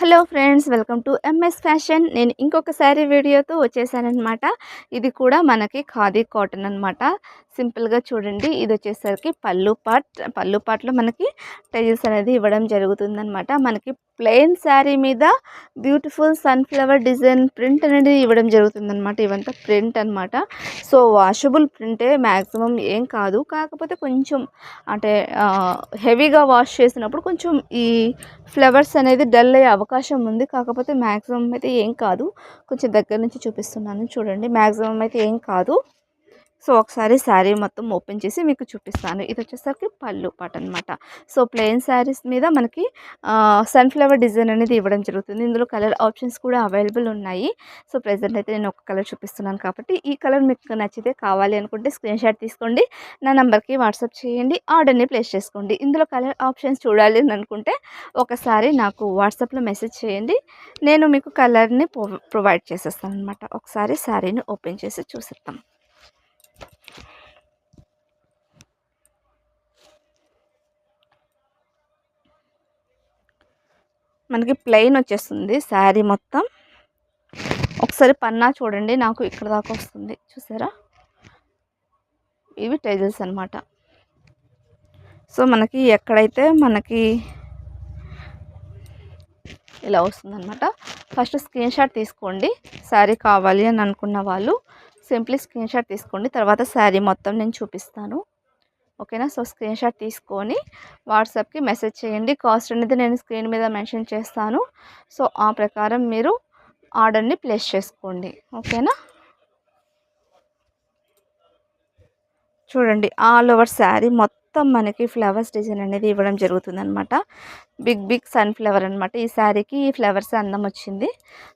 Hello friends, welcome to MS fashion. నేను ఇంకొక శారీ వీడియోతో వచ్చేసానన్నమాట. ఇది కూడా మనకి ఖాదీ కాటన్ అనమాట. సింపుల్గా చూడండి, ఇది వచ్చేసరికి పళ్ళు పార్ట్లో మనకి టైల్స్ అనేది ఇవ్వడం జరుగుతుందన్నమాట. మనకి ప్లెయిన్ శారీ మీద బ్యూటిఫుల్ సన్ఫ్లవర్ డిజైన్ ప్రింట్ అనేది ఇవ్వడం జరుగుతుందన్నమాట. ఇవంతా ప్రింట్ అనమాట. సో వాషబుల్ ప్రింటే, మ్యాక్సిమం ఏం కాదు. కాకపోతే కొంచెం అంటే హెవీగా వాష్ చేసినప్పుడు కొంచెం ఈ ఫ్లవర్స్ అనేది డల్ అయ్యే అవకాశం ఉంది. కాకపోతే మ్యాక్సిమం అయితే ఏం కాదు. కొంచెం దగ్గర నుంచి చూపిస్తున్నాను చూడండి. మ్యాక్సిమం అయితే ఏం కాదు. సో ఒకసారి శారీ మొత్తం ఓపెన్ చేసి మీకు చూపిస్తాను. ఇది వచ్చేసరికి పళ్ళు పాట అనమాట. సో ప్లెయిన్ శారీస్ మీద మనకి సన్ఫ్లవర్ డిజైన్ అనేది ఇవ్వడం జరుగుతుంది. ఇందులో కలర్ ఆప్షన్స్ కూడా అవైలబుల్ ఉన్నాయి. సో ప్రెజెంట్ అయితే నేను ఒక కలర్ చూపిస్తున్నాను కాబట్టి ఈ కలర్ మీకు నచ్చితే కావాలి అనుకుంటే స్క్రీన్ షాట్ తీసుకోండి, నా నెంబర్కి వాట్సాప్ చేయండి, ఆర్డర్ని ప్లేస్ చేసుకోండి. ఇందులో కలర్ ఆప్షన్స్ చూడాలి అని అనుకుంటే ఒకసారి నాకు వాట్సాప్లో మెసేజ్ చేయండి, నేను మీకు కలర్ని ప్రొవైడ్ చేసేస్తాను అనమాట. ఒకసారి శారీని ఓపెన్ చేసి చూసిద్దాం. మనకి ప్లెయిన్ వచ్చేస్తుంది శారీ మొత్తం. ఒకసారి పన్నా చూడండి, నాకు ఇక్కడ దాకా వస్తుంది చూసారా. ఇవి టైజల్స్ అనమాట. సో మనకి ఎక్కడైతే మనకి ఇలా వస్తుందన్నమాట. ఫస్ట్ స్క్రీన్ షాట్ తీసుకోండి. శారీ కావాలి అని అనుకున్న వాళ్ళు సింప్లీ స్క్రీన్ షాట్ తీసుకోండి. తర్వాత శారీ మొత్తం నేను చూపిస్తాను, ఓకేనా. సో స్క్రీన్ షాట్ తీసుకొని వాట్సాప్కి మెసేజ్ చేయండి. కాస్ట్ అనేది నేను స్క్రీన్ మీద మెన్షన్ చేస్తాను. సో ఆ ప్రకారం మీరు ఆర్డర్ని ప్లేస్ చేసుకోండి, ఓకేనా. చూడండి, ఆల్ ఓవర్ శారీ మొత్తం మనకి ఫ్లవర్స్ డిజైన్ అనేది ఇవ్వడం జరుగుతుందన్నమాట. బిగ్ సన్ఫ్లవర్ అనమాట. ఈ శారీకి ఈ ఫ్లవర్స్ అందం వచ్చింది.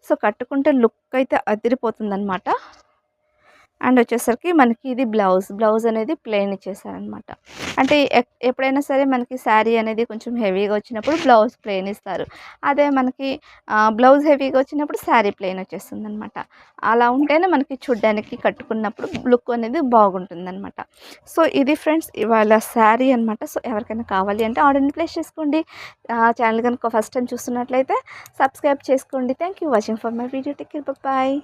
సో కట్టుకుంటే లుక్ అయితే అదిరిపోతుందన్నమాట. అండ్ వచ్చేసరికి మనకి ఇది బ్లౌజ్ అనేది ప్లెయిన్ ఇచ్చేసారనమాట. అంటే ఎప్పుడైనా సరే మనకి శారీ అనేది కొంచెం హెవీగా వచ్చినప్పుడు బ్లౌజ్ ప్లెయిన్ ఇస్తారు. అదే మనకి బ్లౌజ్ హెవీగా వచ్చినప్పుడు శారీ ప్లెయిన్ వచ్చేస్తుంది అనమాట. అలా ఉంటేనే మనకి చూడ్డానికి కట్టుకున్నప్పుడు లుక్ అనేది బాగుంటుందన్నమాట. సో ఇది ఫ్రెండ్స్ ఇవాళ శారీ అనమాట. సో ఎవరికైనా కావాలి అంటే ఆర్డర్ని ప్లేస్ చేసుకోండి. ఛానల్ కనుక ఫస్ట్ టైం చూస్తున్నట్లయితే సబ్స్క్రైబ్ చేసుకోండి. Thank you watching for my video. Take care, bye.